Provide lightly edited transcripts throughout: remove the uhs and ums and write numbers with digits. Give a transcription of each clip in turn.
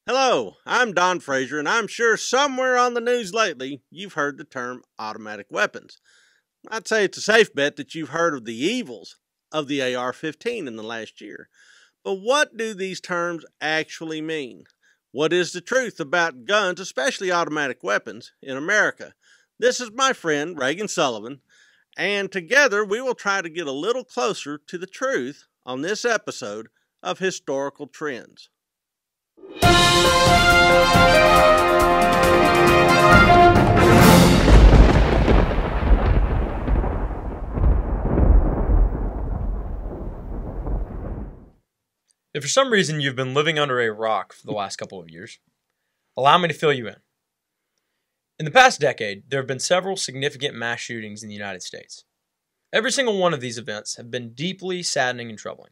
Hello, I'm Don Frazier, and I'm sure somewhere on the news lately you've heard the term automatic weapons. I'd say it's a safe bet that you've heard of the evils of the AR-15 in the last year. But what do these terms actually mean? What is the truth about guns, especially automatic weapons, in America? This is my friend Reagan Sullivan, and together we will try to get a little closer to the truth on this episode of Historical Trends. If for some reason you've been living under a rock for the last couple of years, allow me to fill you in. In the past decade, there have been several significant mass shootings in the United States. Every single one of these events have been deeply saddening and troubling.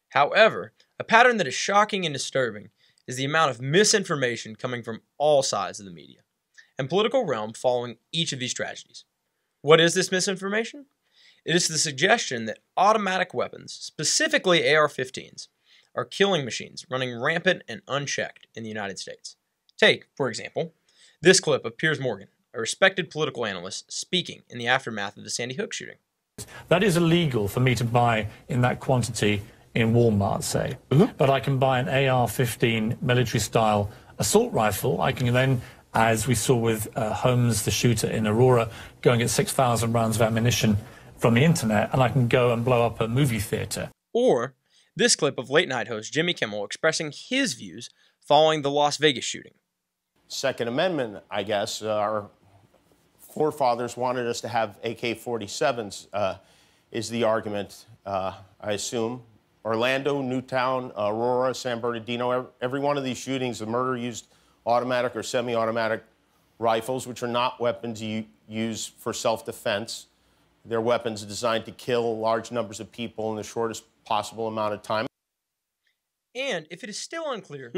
However, a pattern that is shocking and disturbing is the amount of misinformation coming from all sides of the media and political realm following each of these tragedies. What is this misinformation? It is the suggestion that automatic weapons, specifically AR-15s, are killing machines running rampant and unchecked in the United States. Take, for example, this clip of Piers Morgan, a respected political analyst, speaking in the aftermath of the Sandy Hook shooting. That is illegal for me to buy in that quantity in Walmart, say. But I can buy an AR-15 military-style assault rifle. I can then, as we saw with Holmes, the shooter in Aurora, go and get 6,000 rounds of ammunition from the internet, and I can go and blow up a movie theater. Or this clip of late-night host Jimmy Kimmel expressing his views following the Las Vegas shooting. Second Amendment, I guess, our forefathers wanted us to have AK-47s, is the argument, I assume. Orlando, Newtown, Aurora, San Bernardino, every one of these shootings, the murder used automatic or semi-automatic rifles, which are not weapons you use for self-defense. They're weapons designed to kill large numbers of people in the shortest possible amount of time. And if it is still unclear,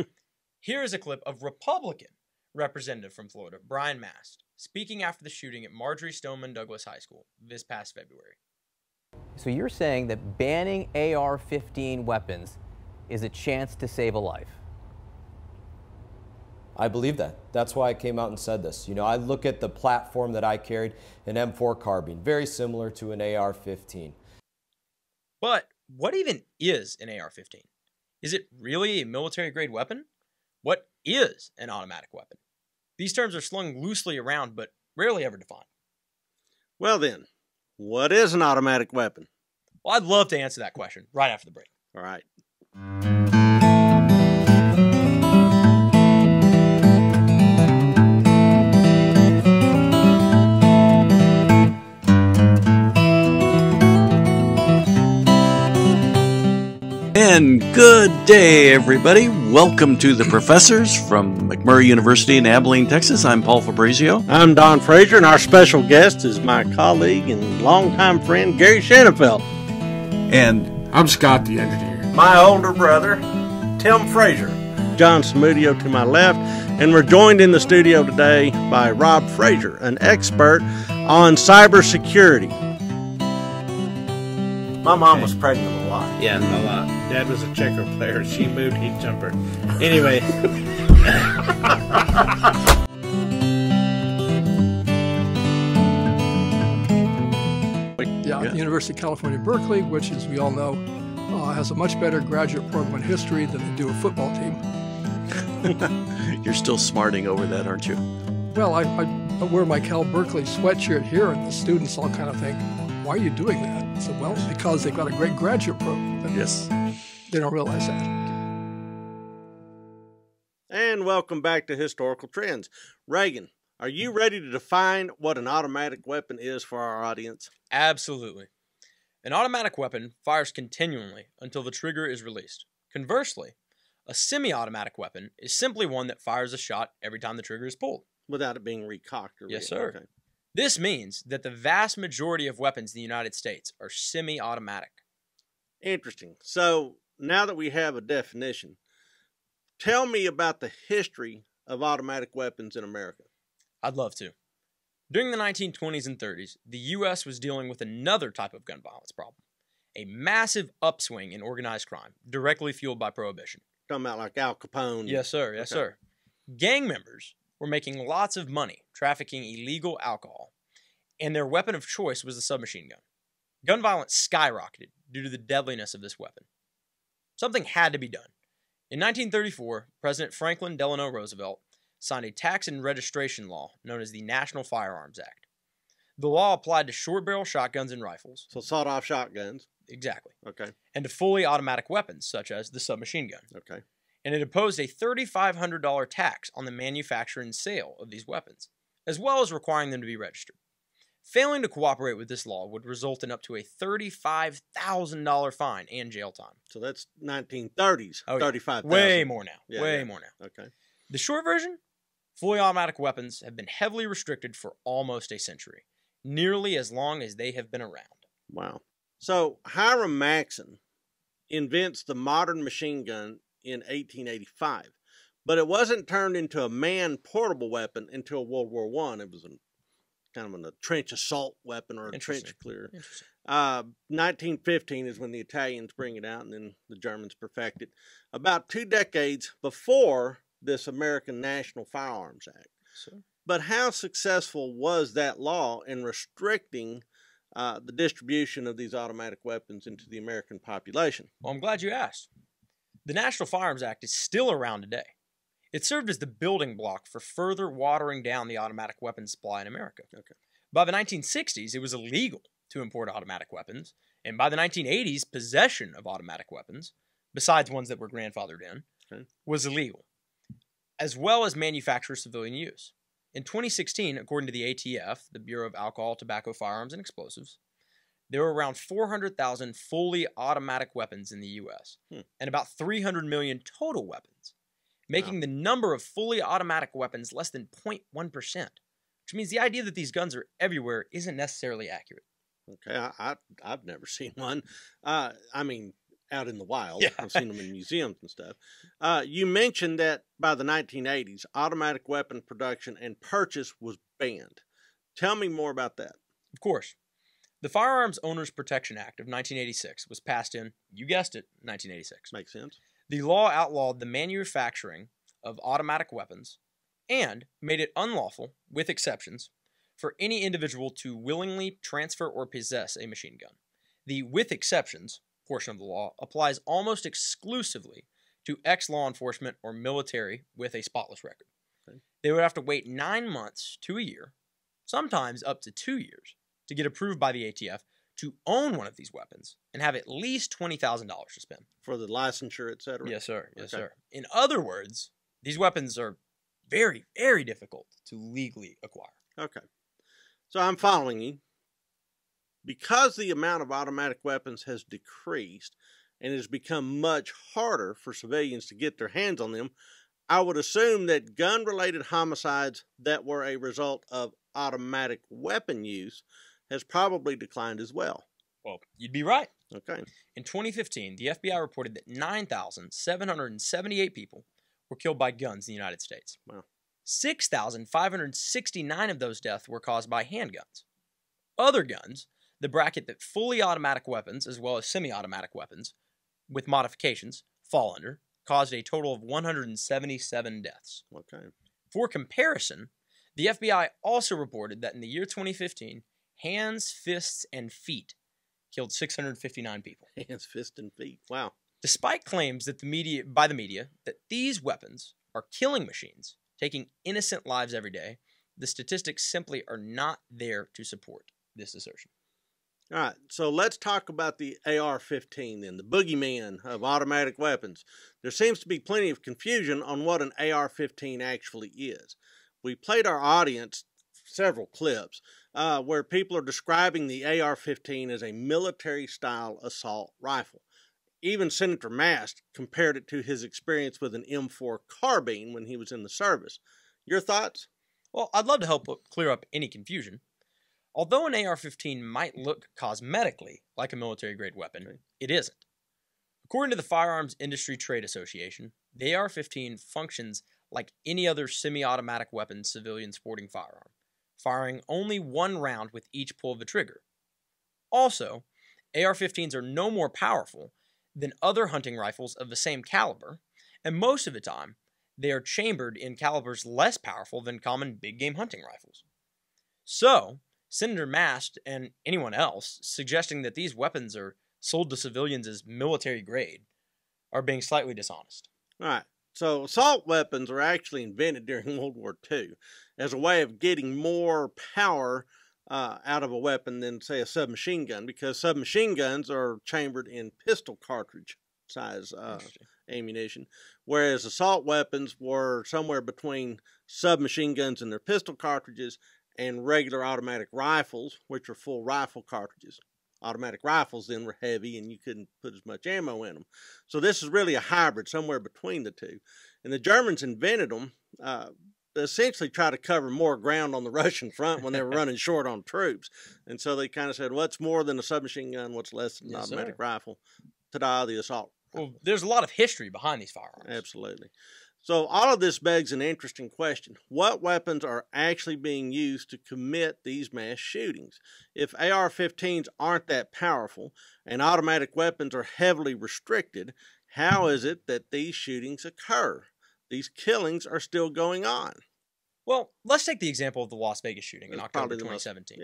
here is a clip of Republican representative from Florida, Brian Mast, speaking after the shooting at Marjorie Stoneman Douglas High School this past February. So you're saying that banning AR-15 weapons is a chance to save a life? I believe that. That's why I came out and said this. You know, I look at the platform that I carried, an M4 carbine, very similar to an AR-15. But what even is an AR-15? Is it really a military-grade weapon? What is an automatic weapon? These terms are slung loosely around, but rarely ever defined. Well then, what is an automatic weapon? Well, I'd love to answer that question right after the break. All right. And good day, everybody. Welcome to The Professors from McMurray University in Abilene, Texas. I'm Paul Fabrizio. I'm Don Frazier, and our special guest is my colleague and longtime friend, Gary Shanafelt. And I'm Scott, the engineer. My older brother, Tim Frazier. John Samudio to my left, and we're joined in the studio today by Rob Frazier, an expert on cybersecurity. My mom was pregnant a lot. Yeah, a lot. Dad was a checker player. She moved, he'd jump her. Anyway. The University of California, Berkeley, which, as we all know, has a much better graduate program in history than they do a football team. You're still smarting over that, aren't you? Well, I wear my Cal Berkeley sweatshirt here, and the students all kind of think, why are you doing that? I said, well, because they've got a great graduate program. And yes. They don't realize that. And welcome back to Historical Trends. Reagan, are you ready to define what an automatic weapon is for our audience? Absolutely. An automatic weapon fires continually until the trigger is released. Conversely, a semi-automatic weapon is simply one that fires a shot every time the trigger is pulled. Without it being recocked or Yes, sir. Okay. This means that the vast majority of weapons in the United States are semi-automatic. Interesting. So now that we have a definition, tell me about the history of automatic weapons in America. I'd love to. During the 1920s and 30s, the U.S. was dealing with another type of gun violence problem, a massive upswing in organized crime, directly fueled by Prohibition. talking about like Al Capone. Yes, sir. Yes, sir. Gang members were making lots of money trafficking illegal alcohol, and their weapon of choice was the submachine gun. Gun violence skyrocketed due to the deadliness of this weapon. Something had to be done. In 1934, President Franklin Delano Roosevelt signed a tax and registration law known as the National Firearms Act. The law applied to short-barrel shotguns and rifles. So sawed-off shotguns. Exactly. Okay. And to fully automatic weapons, such as the submachine gun. Okay. And it imposed a $3,500 tax on the manufacture and sale of these weapons, as well as requiring them to be registered. Failing to cooperate with this law would result in up to a $35,000 fine and jail time. So that's 1930s, Oh, yeah. 35,000. Way more now. Yeah, Way yeah. more now. Okay. The short version? Fully automatic weapons have been heavily restricted for almost a century, nearly as long as they have been around. Wow. So Hiram Maxson invents the modern machine gun in 1885, but it wasn't turned into a man-portable weapon until World War I. It was kind of a trench assault weapon or a trench clearer. 1915 is when the Italians bring it out, and then the Germans perfect it. About 2 decades before this American National Firearms Act. But how successful was that law in restricting the distribution of these automatic weapons into the American population? Well, I'm glad you asked. The National Firearms Act is still around today. It served as the building block for further watering down the automatic weapons supply in America. Okay. By the 1960s, it was illegal to import automatic weapons, and by the 1980s, possession of automatic weapons, besides ones that were grandfathered in, was illegal, as well as manufacture civilian use. In 2016, according to the ATF, the Bureau of Alcohol, Tobacco, Firearms, and Explosives, there were around 400,000 fully automatic weapons in the U.S., and about 300 million total weapons, making the number of fully automatic weapons less than 0.1%, which means the idea that these guns are everywhere isn't necessarily accurate. Okay, I've never seen one. I mean, out in the wild. Yeah. I've seen them in museums and stuff. You mentioned that by the 1980s, automatic weapon production and purchase was banned. Tell me more about that. Of course. The Firearms Owners Protection Act of 1986 was passed in, you guessed it, 1986. Makes sense. The law outlawed the manufacturing of automatic weapons and made it unlawful, with exceptions, for any individual to willingly transfer or possess a machine gun. The with exceptions portion of the law applies almost exclusively to ex-law enforcement or military with a spotless record. Okay. They would have to wait 9 months to a year, sometimes up to 2 years, to get approved by the ATF to own one of these weapons and have at least $20,000 to spend. For the licensure, etc.? Yes, sir. Yes, Okay. sir. In other words, these weapons are very, very difficult to legally acquire. Okay. So I'm following you. Because the amount of automatic weapons has decreased and it has become much harder for civilians to get their hands on them, I would assume that gun-related homicides that were a result of automatic weapon use has probably declined as well. Well, you'd be right. Okay. In 2015, the FBI reported that 9,778 people were killed by guns in the United States. Wow. 6,569 of those deaths were caused by handguns. Other guns, the bracket that fully automatic weapons as well as semi-automatic weapons with modifications fall under, caused a total of 177 deaths. Okay. For comparison, the FBI also reported that in the year 2015, hands, fists, and feet killed 659 people. Hands, fists, and feet. Wow. Despite claims that by the media that these weapons are killing machines, taking innocent lives every day, the statistics simply are not there to support this assertion. All right, so let's talk about the AR-15 then, the boogeyman of automatic weapons. There seems to be plenty of confusion on what an AR-15 actually is. We played our audience several clips where people are describing the AR-15 as a military-style assault rifle. Even Senator Mast compared it to his experience with an M4 carbine when he was in the service. Your thoughts? Well, I'd love to help clear up any confusion. Although an AR-15 might look cosmetically like a military-grade weapon, it isn't. According to the Firearms Industry Trade Association, the AR-15 functions like any other semi-automatic weapon civilian sporting firearm, firing only one round with each pull of the trigger. Also, AR-15s are no more powerful than other hunting rifles of the same caliber, and most of the time, they are chambered in calibers less powerful than common big game hunting rifles. So, Senator Mast and anyone else suggesting that these weapons are sold to civilians as military grade are being slightly dishonest. All right. So assault weapons were actually invented during World War II as a way of getting more power out of a weapon than, say, a submachine gun, because submachine guns are chambered in pistol cartridge size ammunition, whereas assault weapons were somewhere between submachine guns and their pistol cartridges and regular automatic rifles, which are full rifle cartridges. Automatic rifles then were heavy and you couldn't put as much ammo in them. So this is really a hybrid somewhere between the two. And the Germans invented them to essentially try to cover more ground on the Russian front when they were running short on troops. And so they kind of said, what's more than a submachine gun? What's less than an automatic rifle? Ta-da, the assault. Well, there's a lot of history behind these firearms. Absolutely. So all of this begs an interesting question. What weapons are actually being used to commit these mass shootings? If AR-15s aren't that powerful and automatic weapons are heavily restricted, how is it that these shootings occur? These killings are still going on. Well, let's take the example of the Las Vegas shooting in October 2017.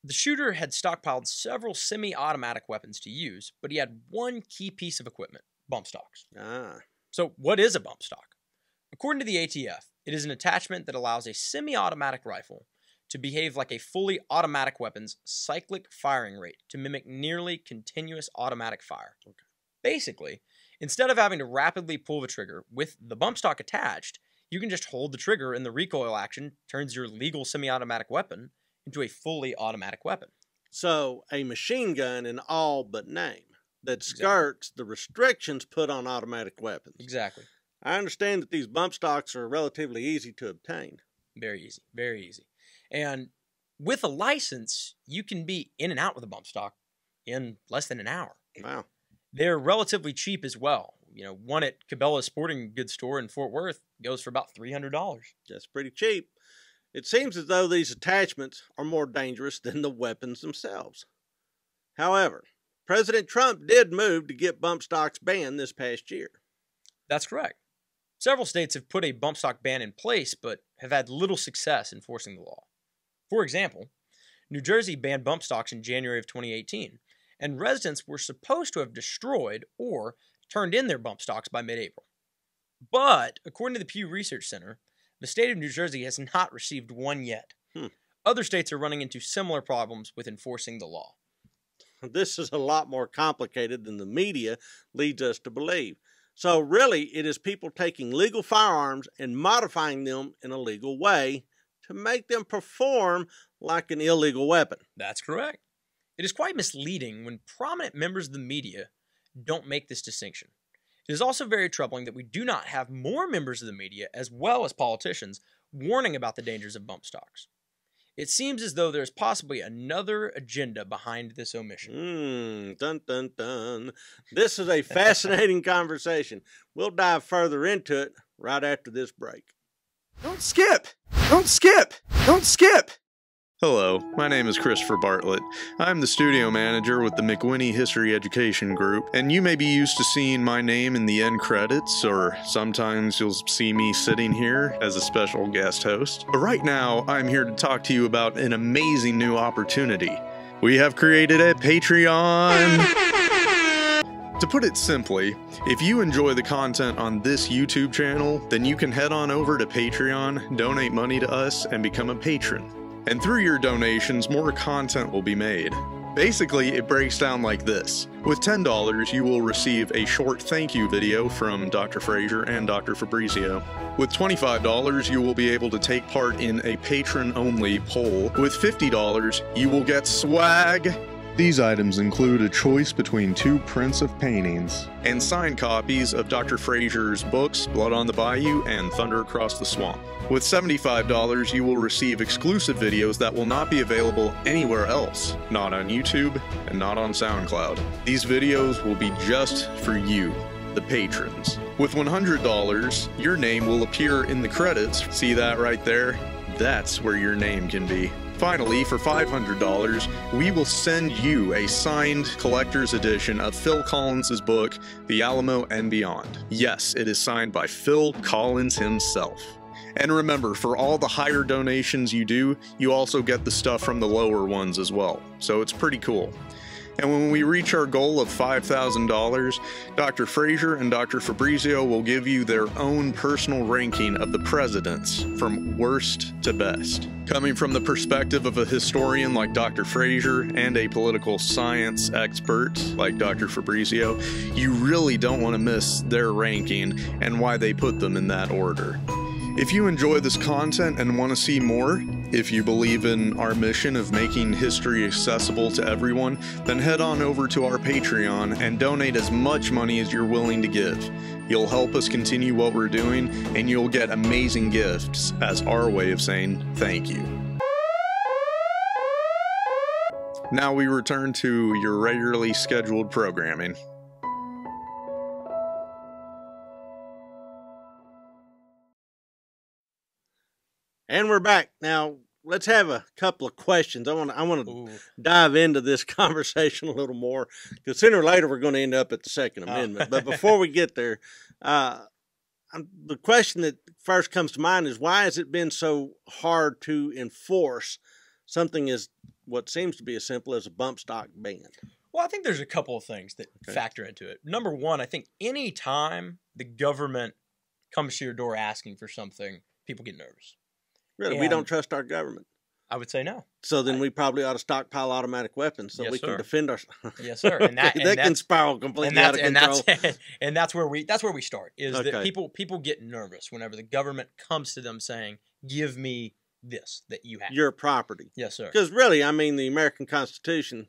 The shooter had stockpiled several semi-automatic weapons to use, but he had one key piece of equipment, bump stocks. So what is a bump stock? According to the ATF, it is an attachment that allows a semi-automatic rifle to behave like a fully automatic weapon's cyclic firing rate to mimic nearly continuous automatic fire. Basically, instead of having to rapidly pull the trigger with the bump stock attached, you can just hold the trigger and the recoil action turns your legal semi-automatic weapon into a fully automatic weapon. So a machine gun in all but name that skirts the restrictions put on automatic weapons. Exactly. I understand that these bump stocks are relatively easy to obtain. Very easy, very easy. And with a license, you can be in and out with a bump stock in less than an hour. Wow. They're relatively cheap as well. You know, one at Cabela's Sporting Goods store in Fort Worth goes for about $300. That's pretty cheap. It seems as though these attachments are more dangerous than the weapons themselves. However, President Trump did move to get bump stocks banned this past year. That's correct. Several states have put a bump stock ban in place, but have had little success enforcing the law. For example, New Jersey banned bump stocks in January of 2018, and residents were supposed to have destroyed or turned in their bump stocks by mid-April. But, according to the Pew Research Center, the state of New Jersey has not received one yet. Other states are running into similar problems with enforcing the law. This is a lot more complicated than the media leads us to believe. So really, it is people taking legal firearms and modifying them in a legal way to make them perform like an illegal weapon. That's correct. It is quite misleading when prominent members of the media don't make this distinction. It is also very troubling that we do not have more members of the media, as well as politicians, warning about the dangers of bump stocks. It seems as though there's possibly another agenda behind this omission. Dun, dun, dun. This is a fascinating conversation. We'll dive further into it right after this break. Don't skip! Don't skip! Don't skip! Hello, my name is Christopher Bartlett. I'm the studio manager with the McWhinney History Education Group, and you may be used to seeing my name in the end credits, or sometimes you'll see me sitting here as a special guest host. But right now, I'm here to talk to you about an amazing new opportunity. We have created a Patreon! To put it simply, if you enjoy the content on this YouTube channel, then you can head on over to Patreon, donate money to us, and become a patron. And through your donations, more content will be made. Basically, it breaks down like this. With $10, you will receive a short thank you video from Dr. Frazier and Dr. Fabrizio. With $25, you will be able to take part in a patron-only poll. With $50, you will get swag. These items include a choice between 2 prints of paintings and signed copies of Dr. Frazier's books, Blood on the Bayou and Thunder Across the Swamp. With $75, you will receive exclusive videos that will not be available anywhere else, not on YouTube and not on SoundCloud. These videos will be just for you, the patrons. With $100, your name will appear in the credits. See that right there? That's where your name can be. Finally, for $500, we will send you a signed collector's edition of Phil Collins' book, The Alamo and Beyond. Yes, it is signed by Phil Collins himself. And remember, for all the higher donations you do, you also get the stuff from the lower ones as well. So it's pretty cool. And when we reach our goal of $5,000, Dr. Frazier and Dr. Fabrizio will give you their own personal ranking of the presidents from worst to best. Coming from the perspective of a historian like Dr. Frazier and a political science expert like Dr. Fabrizio, you really don't want to miss their ranking and why they put them in that order. If you enjoy this content and want to see more, if you believe in our mission of making history accessible to everyone, then head on over to our Patreon and donate as much money as you're willing to give. You'll help us continue what we're doing, and you'll get amazing gifts as our way of saying thank you. Now we return to your regularly scheduled programming. And we're back. Now, let's have a couple of questions. I want to dive into this conversation a little more, because sooner or later we're going to end up at the Second Amendment. But before we get there, the question that first comes to mind is, why has it been so hard to enforce something as what seems to be as simple as a bump stock ban? Well, I think there's a couple of things that factor into it. Number one, I think any time the government comes to your door asking for something, people get nervous. Really? We don't trust our government? I would say no. So then we probably ought to stockpile automatic weapons so we can defend ourselves. Yes, sir. And that can spiral completely out of control. And that's where we start. Is that people get nervous whenever the government comes to them saying, "Give me this that you have." Your property. Yes, sir. Because really, I mean, the American Constitution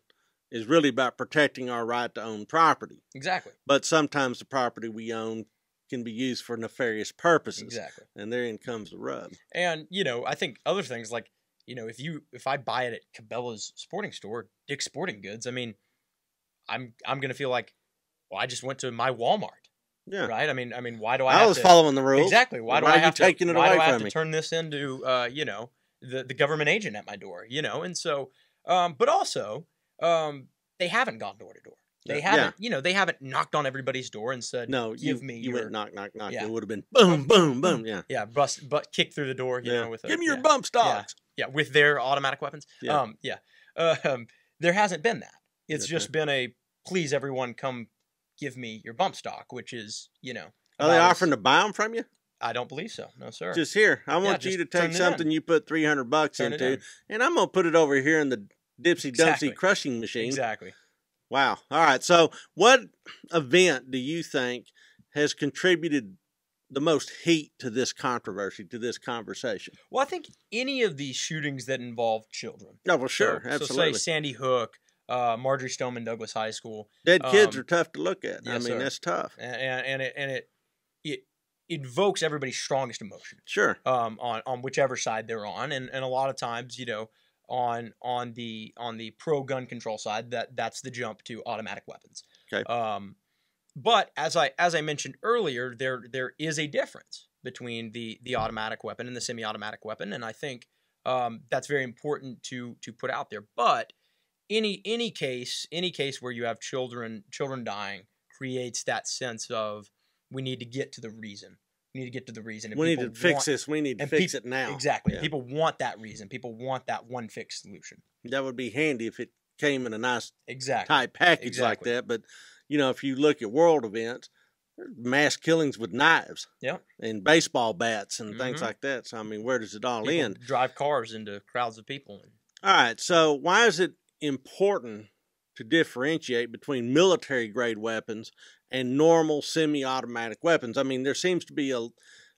is really about protecting our right to own property. Exactly. But sometimes the property we own can be used for nefarious purposes. Exactly. And therein comes the rub. And, I think other things like, if I buy it at Cabela's sporting store, Dick's Sporting Goods, I mean, I'm going to feel like, well, I just went to my Walmart. Yeah. Right? I mean, why do I was following the rules. Exactly. Why do I have to turn this into, the government agent at my door, And so, but also, they haven't gone door to door. They haven't, they haven't knocked on everybody's door and said, "No, give me." You went knock, knock, knock. Yeah. It would have been boom, boom, boom. Yeah, yeah, but kick through the door. With give me your bump stocks. Yeah, with their automatic weapons. Yeah. There hasn't been that. It's just been a please, everyone, come give me your bump stock, which is Are they offering to buy them from you? I don't believe so. No, sir. Just here. I want you to take something you put $300 into, and I'm gonna put it over here in the Dipsy Dumpsy crushing machine. Exactly. Wow. All right. So what event do you think has contributed the most heat to this controversy, to this conversation? Well, I think any of these shootings that involve children. Oh, well, sure. Absolutely. So say Sandy Hook, Marjorie Stoneman Douglas High School. Dead kids are tough to look at. Yes, I mean, that's tough. And it invokes everybody's strongest emotion. Sure. On whichever side they're on. And a lot of times, on the pro gun control side, that's the jump to automatic weapons. Okay. But as I mentioned earlier, there is a difference between the automatic weapon and the semi-automatic weapon, and I think that's very important to put out there. But any case where you have children dying creates that sense of we need to get to the reason. We need to get to the reason. We need to fix this. We need to fix it now. Exactly. Yeah. People want that reason. People want that one fixed solution. That would be handy if it came in a nice tight package like that. But, if you look at world events, there's mass killings with knives and baseball bats and things like that. So, I mean, where does it all end? Drive cars into crowds of people. All right. So why is it important to differentiate between military-grade weapons and normal semi-automatic weapons? I mean, there seems to be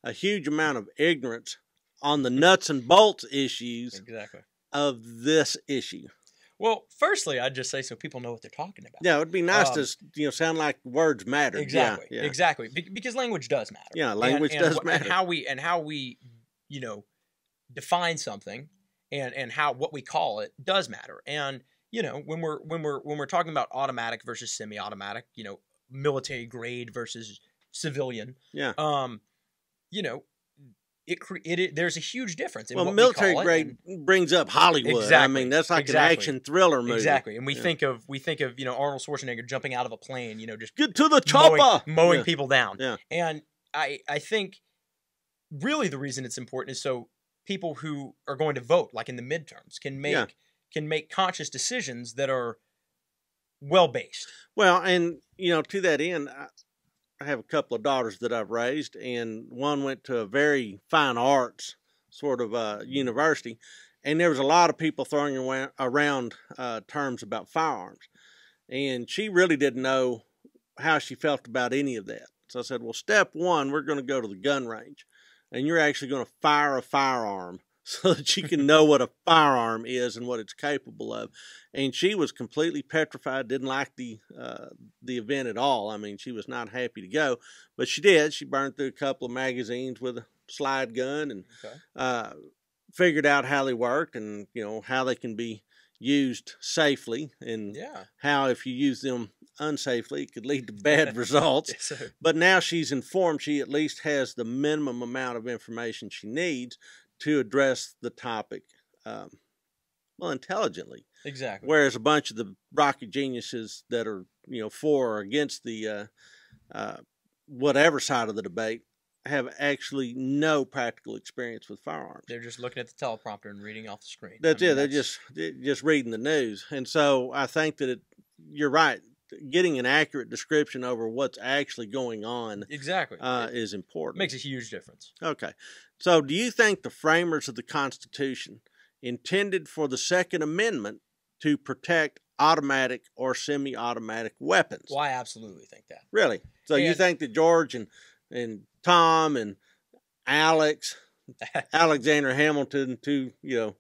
a huge amount of ignorance on the nuts and bolts issues of this issue. Well, firstly, I'd just say so people know what they're talking about. Yeah, it would be nice to sound like words matter. Exactly, yeah. exactly, because language does matter. Yeah, language does matter. And how we define something and what we call it does matter. And when we're talking about automatic versus semi-automatic, military grade versus civilian, there's a huge difference in well, what military we call grade brings up Hollywood. Exactly. I mean, that's like an action thriller movie. Exactly. And we think of Arnold Schwarzenegger jumping out of a plane, just get to the chopper, mowing people down. Yeah. And I think really the reason it's important is so people who are going to vote, like in the midterms, can make conscious decisions that are well based. Well, and to that end, I have a couple of daughters that I've raised, and one went to a very fine arts sort of university, and there was a lot of people throwing around terms about firearms, and she really didn't know how she felt about any of that. So I said, well, step one, we're going to go to the gun range, and you're actually going to fire a firearm so that you can know what a firearm is and what it's capable of. And she was completely petrified, didn't like the event at all. I mean, she was not happy to go, but she did. She burned through a couple of magazines with a slide gun and figured out how they worked and, how they can be used safely and how if you use them unsafely, it could lead to bad results. Yes, but now she's informed. She at least has the minimum amount of information she needs to address the topic, intelligently. Exactly. Whereas a bunch of the rocket geniuses that are, for or against the whatever side of the debate have actually no practical experience with firearms. They're just looking at the teleprompter and reading off the screen. That's it. They're just reading the news. And so I think that you're right. Getting an accurate description over what's actually going on is important. Makes a huge difference. Okay. So do you think the framers of the Constitution intended for the Second Amendment to protect automatic or semi-automatic weapons? Well, I absolutely think that. Really? So you think that George and Tom and Alexander Hamilton to,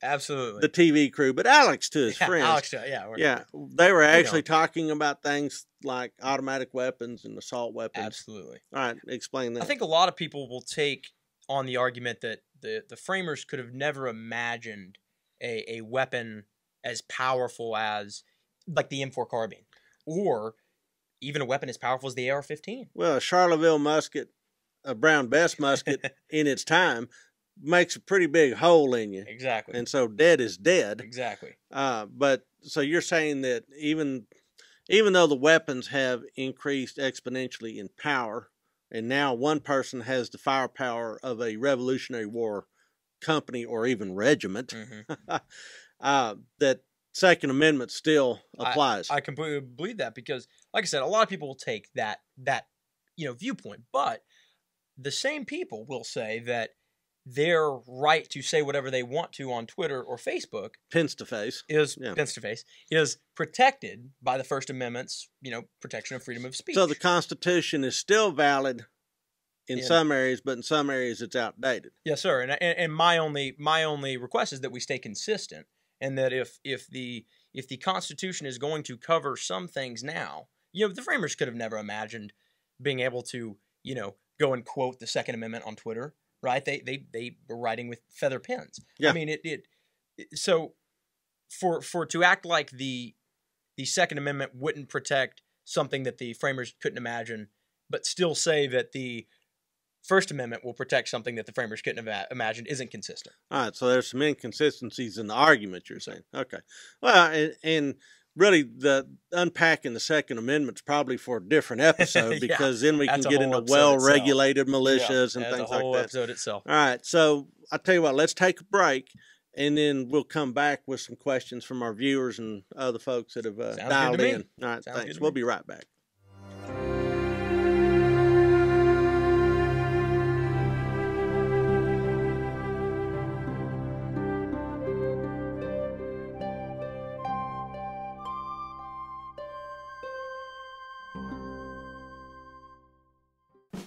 absolutely the TV crew, but Alex to his friends. They were actually talking about things like automatic weapons and assault weapons. Absolutely. All right, explain that. I think a lot of people will take on the argument that the framers could have never imagined a weapon as powerful as like the M4 carbine or even a weapon as powerful as the AR-15. Well, a Charleville musket, a Brown Bess musket in its time makes a pretty big hole in you. Exactly. And so dead is dead. Exactly. But so you're saying that even though the weapons have increased exponentially in power, and now one person has the firepower of a Revolutionary War company or even regiment, that Second Amendment still applies. I completely believe that because, like I said, a lot of people will take that viewpoint, but the same people will say that their right to say whatever they want to on Twitter or Facebook, pence to face, is protected by the First Amendment's, protection of freedom of speech. So the Constitution is still valid in some areas, but in some areas it's outdated. Yes, sir. And my only request is that we stay consistent, and that if the Constitution is going to cover some things now, the framers could have never imagined being able to, go and quote the Second Amendment on Twitter. Right, they were writing with feather pens. Yeah. I mean, so for to act like the Second Amendment wouldn't protect something that the framers couldn't imagine, but still say that the First Amendment will protect something that the framers couldn't have imagined isn't consistent. All right, so there's some inconsistencies in the argument you're saying. Okay, well, and really, the unpacking the Second Amendment is probably for a different episode because then we can get into well-regulated militias and things like that. That's a whole episode itself. All right, so I'll tell you what, let's take a break, and then we'll come back with some questions from our viewers and other folks that have dialed in. All right, thanks. We'll be right back.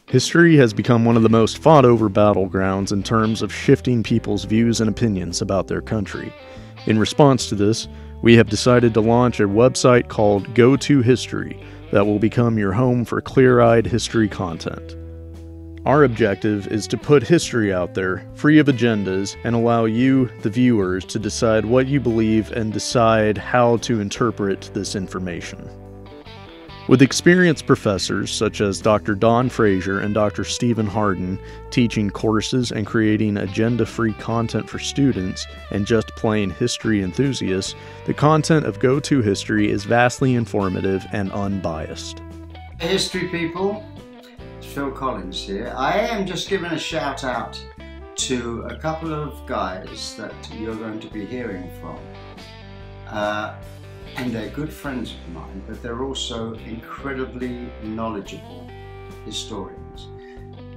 History has become one of the most fought-over battlegrounds in terms of shifting people's views and opinions about their country. In response to this, we have decided to launch a website called Go To History that will become your home for clear-eyed history content. Our objective is to put history out there, free of agendas, and allow you, the viewers, to decide what you believe and decide how to interpret this information. With experienced professors such as Dr. Don Frazier and Dr. Stephen Hardin teaching courses and creating agenda-free content for students and just plain history enthusiasts, the content of Go-To History is vastly informative and unbiased. Hey history people, it's Phil Collins here. I am just giving a shout out to a couple of guys that you're going to be hearing from. And they're good friends of mine, but they're also incredibly knowledgeable historians.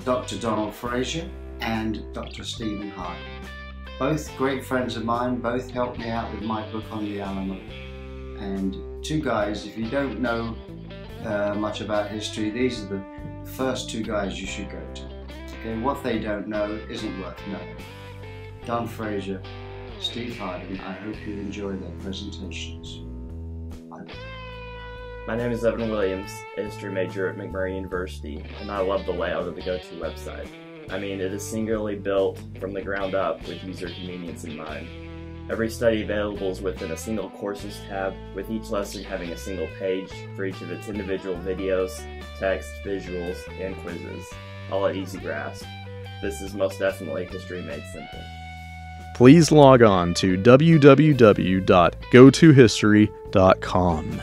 Dr. Donald Frazier and Dr. Stephen Hardin. Both great friends of mine, both helped me out with my book on the Alamo. And two guys, if you don't know much about history, these are the first two guys you should go to. Okay, what they don't know isn't worth knowing. Don Frazier, Steve Hardin, I hope you enjoy their presentations. My name is Evan Williams, a history major at McMurray University, and I love the layout of the Go-To website. I mean, it is singularly built from the ground up with user convenience in mind. Every study available is within a single Courses tab, with each lesson having a single page for each of its individual videos, text, visuals, and quizzes, all at easy grasp. This is most definitely history made simple. Please log on to www.gotohistory.com.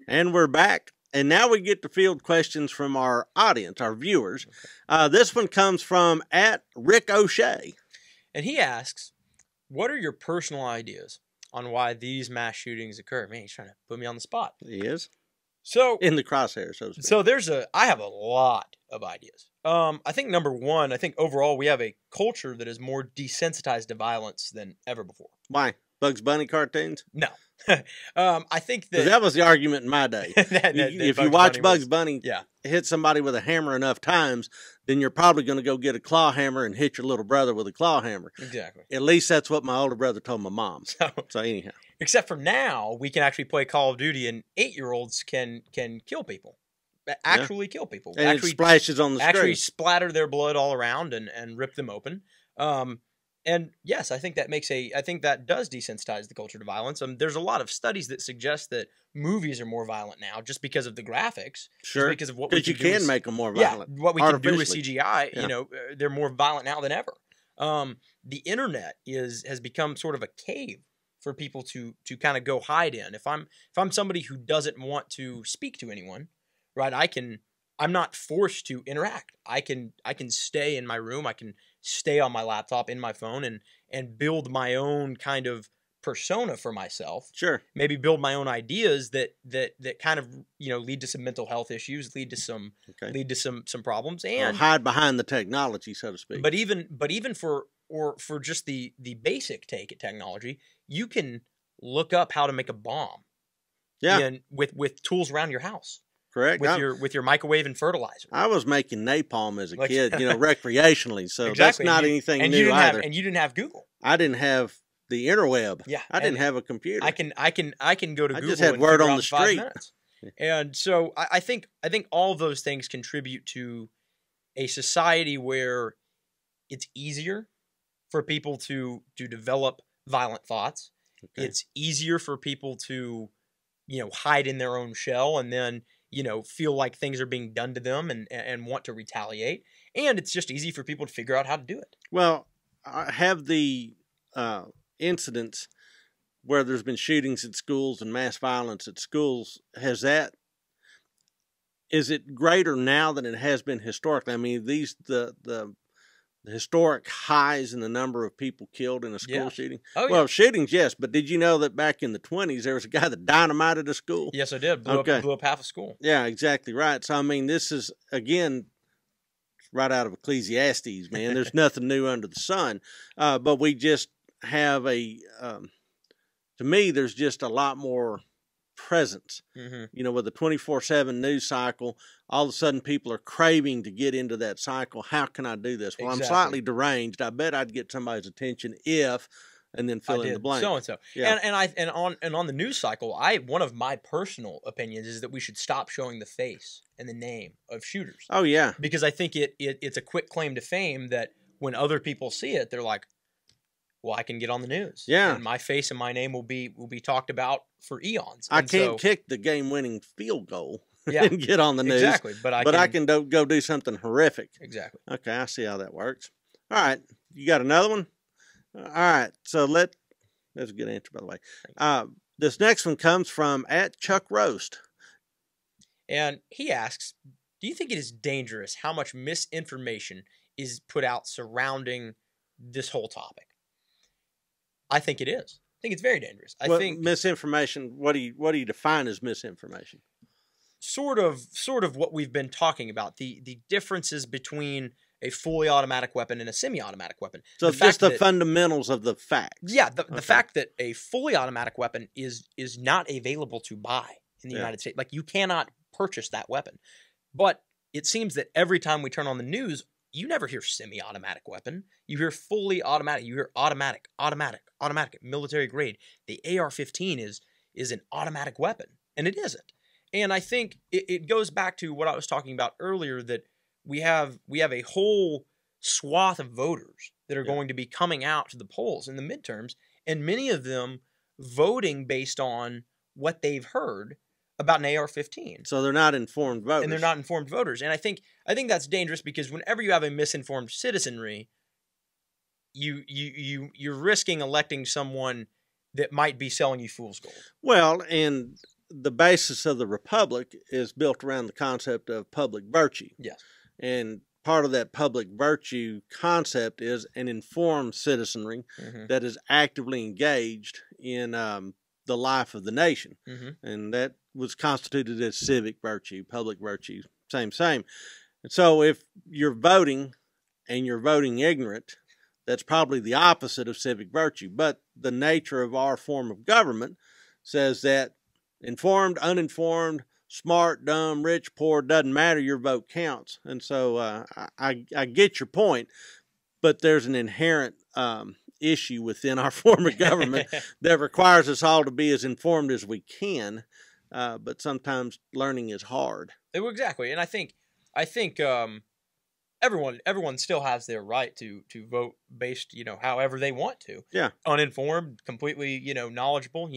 And we're back. And now we get to field questions from our audience, our viewers. This one comes from @Rick O'Shea. And he asks, what are your personal ideas on why these mass shootings occur? Man, he's trying to put me on the spot. He is. So in the crosshairs, so to speak. So I have a lot of ideas. I think number one, I think overall we have a culture that is more desensitized to violence than ever before. Why? Bugs Bunny cartoons? No. I think that was the argument in my day. If you watch Bugs Bunny hit somebody with a hammer enough times, then you're probably going to go get a claw hammer and hit your little brother with a claw hammer. Exactly. At least that's what my older brother told my mom. So anyhow. Except for now, we can actually play Call of Duty and 8-year-olds can kill people. Actually kill people. And actually, it splashes on the screen. Actually splatter their blood all around and rip them open. And yes, I think that does desensitize the culture to violence. There's a lot of studies that suggest that movies are more violent now just because of the graphics. Sure. Just because of what we you can make them more violent. Yeah, what we can do with CGI, they're more violent now than ever. The internet has become sort of a cave for people to kind of go hide in. If I'm somebody who doesn't want to speak to anyone, right? I'm not forced to interact. I can stay in my room. I can stay on my laptop, in my phone, and build my own kind of persona for myself. Sure. Maybe build my own ideas that kind of lead to some mental health issues, lead to some problems, and hide behind the technology, so to speak. But even for just the basic take at technology, you can look up how to make a bomb. Yeah. And with tools around your house. Correct. With your microwave and fertilizer. I was making napalm as a kid, recreationally. So exactly. That's not anything new either. And you didn't have Google. I didn't have the interweb. Yeah. I didn't have a computer. I can go to Google. I just had word on the street. And so I think all of those things contribute to a society where it's easier for people to develop violent thoughts. Okay. It's easier for people to hide in their own shell and then feel like things are being done to them and want to retaliate. And it's just easy for people to figure out how to do it. Well, have the incidents where there's been shootings at schools and mass violence at schools, is it greater now than it has been historically? I mean, the historic highs in the number of people killed in a school shooting? Oh, yeah. Well, shootings, yes, but did you know that back in the 1920s, there was a guy that dynamited a school? Yes, I did. Blew up half a school. Yeah, exactly right. So, I mean, this is, again, right out of Ecclesiastes, man. There's nothing new under the sun. But we just have to me, there's just a lot more presence. Mm-hmm. With the 24/7 news cycle, all of a sudden people are craving to get into that cycle. How can I do this? Well, exactly. I'm slightly deranged. I bet I'd get somebody's attention if, and then fill in the blank. So and so. Yeah. And on the news cycle, one of my personal opinions is that we should stop showing the face and the name of shooters. Oh yeah. Because I think it's a quick claim to fame that when other people see it, they're like, well, I can get on the news. Yeah. And my face and my name will be talked about for eons. I And can't kick the game-winning field goal Yeah, and get on the news. exactly. But I can go do something horrific. Exactly. Okay, I see how that works. All right, you got another one? All right, so that's a good answer, by the way. This next one comes from @ChuckRoast. And he asks, do you think it is dangerous how much misinformation is put out surrounding this whole topic? I think it is. I think it's very dangerous. I think misinformation. What do you define as misinformation? Sort of what we've been talking about, the differences between a fully automatic weapon and a semi-automatic weapon. So just the fundamentals of the facts. Yeah, the fact that a fully automatic weapon is not available to buy in the United States. Like, you cannot purchase that weapon. But it seems that every time we turn on the news, you never hear semi-automatic weapon. You hear fully automatic. You hear automatic, military grade. The AR-15 is an automatic weapon, and it isn't. And I think it goes back to what I was talking about earlier, that we have a whole swath of voters that are going to be coming out to the polls in the midterms, and many of them voting based on what they've heard about an AR-15. So they're not informed voters. And they're not informed voters. And I think that's dangerous, because whenever you have a misinformed citizenry, you're risking electing someone that might be selling you fool's gold. Well, and the basis of the republic is built around the concept of public virtue. Yes. And part of that public virtue concept is an informed citizenry that is actively engaged in the life of the nation. And that was constituted as civic virtue, public virtue, same. And so if you're voting and you're voting ignorant, that's probably the opposite of civic virtue. But the nature of our form of government says that informed, uninformed, smart, dumb, rich, poor, doesn't matter, your vote counts. And so I get your point, but there's an inherent issue within our form of government that requires us all to be as informed as we can, but sometimes learning is hard. Exactly. And I think everyone still has their right to vote based, however they want to. Yeah. Uninformed, completely, knowledgeable,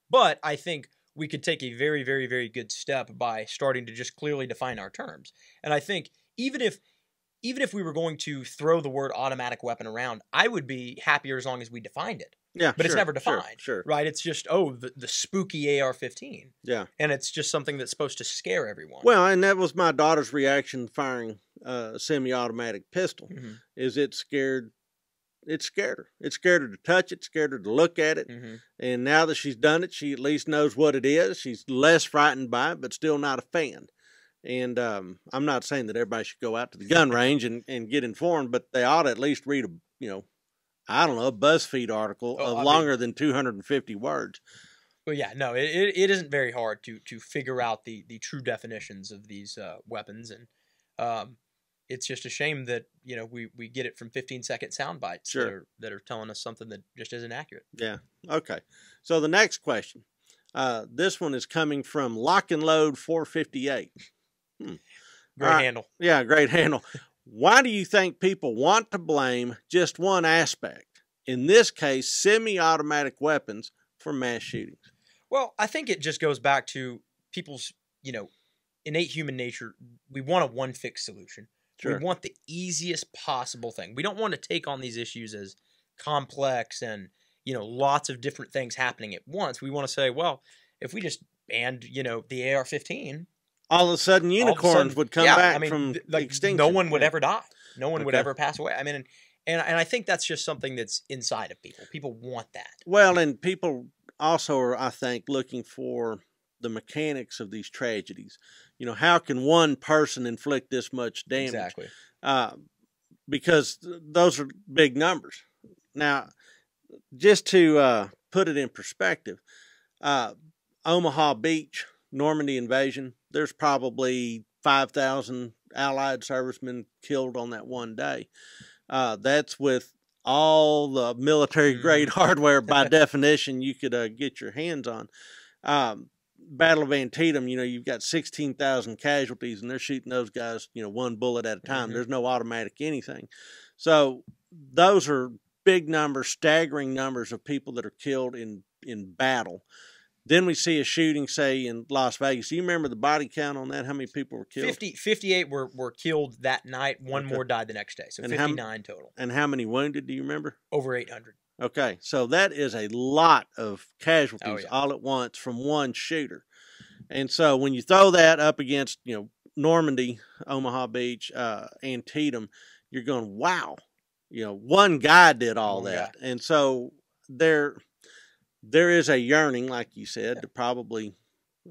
but I think we could take a very, very, very good step by starting to just clearly define our terms. And I think even if we were going to throw the word automatic weapon around, I would be happier as long as we defined it. Yeah, but it's never defined. Sure. Right? It's just, the spooky AR-15. Yeah. And it's just something that's supposed to scare everyone. Well, and that was my daughter's reaction firing a semi-automatic pistol. Is it scared? It scared her. It scared her to touch it, scared her to look at it. And now that she's done it, she at least knows what it is. She's less frightened by it, but still not a fan. And I'm not saying that everybody should go out to the gun range and get informed, but they ought to at least read a BuzzFeed article of longer than 250 words. Well, yeah, no, it isn't very hard to figure out the true definitions of these weapons, and it's just a shame that we get it from 15-second sound bites that are telling us something that just isn't accurate. Yeah. Okay. So the next question, this one is coming from Lock and Load 458. Great handle. Yeah, great handle. Why do you think people want to blame just one aspect, in this case, semi-automatic weapons, for mass shootings? Well, I think it just goes back to people's, innate human nature. We want a one-fix solution. Sure. We want the easiest possible thing. We don't want to take on these issues as complex and, lots of different things happening at once. We want to say, well, if we just banned, the AR-15, all of a sudden unicorns would come back from extinction. No one would ever die. No one would ever pass away. I mean, and I think that's just something that's inside of people. People want that. Well, and people also are, I think, looking for the mechanics of these tragedies. How can one person inflict this much damage? Exactly. Because those are big numbers. Now, just to put it in perspective, Omaha Beach, Normandy invasion, there's probably 5,000 Allied servicemen killed on that one day. That's with all the military-grade hardware, by definition, you could get your hands on. Battle of Antietam, you've got 16,000 casualties, and they're shooting those guys, one bullet at a time. There's no automatic anything. So those are big numbers, staggering numbers of people that are killed in battle. Then we see a shooting, say, in Las Vegas. Do you remember the body count on that? How many people were killed? 58 were killed that night. One more died the next day. So and 59 total. And how many wounded, do you remember? Over 800. Okay, so that is a lot of casualties all at once from one shooter. And so when you throw that up against, Normandy, Omaha Beach, Antietam, you're going, wow, one guy did all that. And so there is a yearning, like you said, to probably,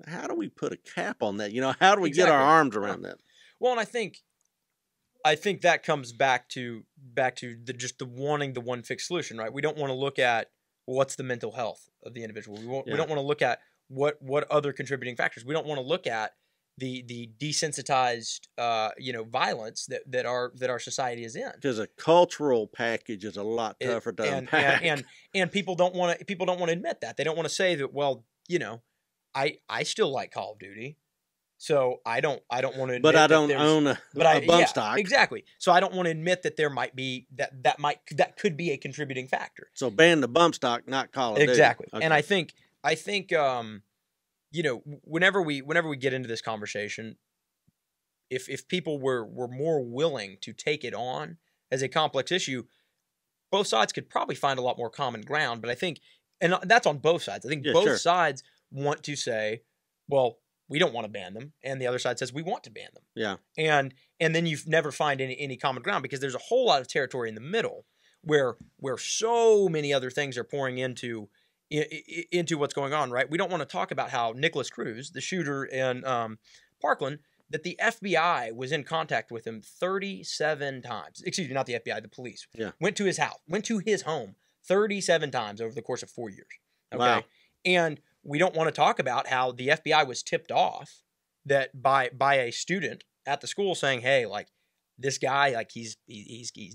how do we put a cap on that? How do we get our arms around that? Well, and I think that comes back to just the wanting the one fixed solution, right? We don't want to look at what's the mental health of the individual. We don't want to look at what other contributing factors. We don't want to look at the desensitized violence that our society is in. Because a cultural package is a lot tougher to unpack. And people don't want to admit that. They don't want to say that, well, I still like Call of Duty. So I don't want to admit but I don't own a bump stock. Exactly. So I don't want to admit that there might be that could be a contributing factor. So ban the bump stock, not Call of Duty. Exactly. Okay. And I think whenever we get into this conversation, if people were more willing to take it on as a complex issue, both sides could probably find a lot more common ground. But I think, and that's on both sides. I think both sides want to say, well, we don't want to ban them, and the other side says we want to ban them. Yeah. And then you never find any common ground because there's a whole lot of territory in the middle where so many other things are pouring into what's going on, right? We don't want to talk about how Nicholas Cruz, the shooter in Parkland, that the FBI was in contact with him 37 times. Excuse me, not the FBI, the police. Yeah. Went to his house, went to his home 37 times over the course of 4 years. Okay. Wow. And we don't want to talk about how the FBI was tipped off that by a student at the school saying, "Hey, like this guy, like he's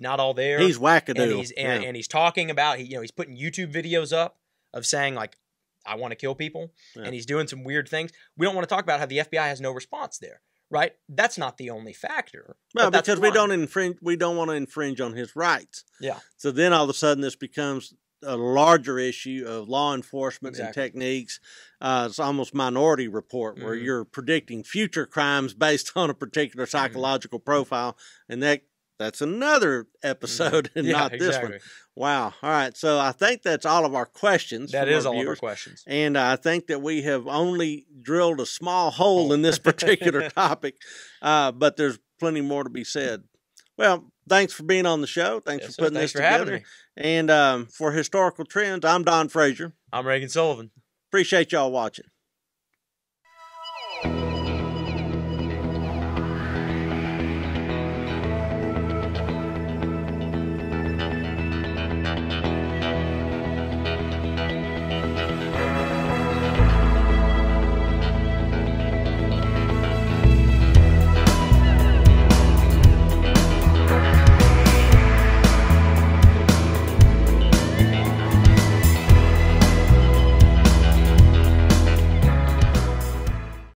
not all there. He's wackadoo, and he's talking about he's putting YouTube videos up of saying like I want to kill people, and he's doing some weird things." We don't want to talk about how the FBI has no response there, right? That's not the only factor. Well, because we don't want to infringe on his rights. Yeah. So then all of a sudden this becomes a larger issue of law enforcement and techniques. It's almost Minority Report where you're predicting future crimes based on a particular psychological profile, and that's another episode and not this one. Wow. All right. So I think that's all of our questions. That is all of our questions. And I think that we have only drilled a small hole in this particular topic, but there's plenty more to be said. Well, thanks for being on the show. Thanks for putting this together. Having me. And for Historical Trends, I'm Don Frazier. I'm Reagan Sullivan. Appreciate y'all watching.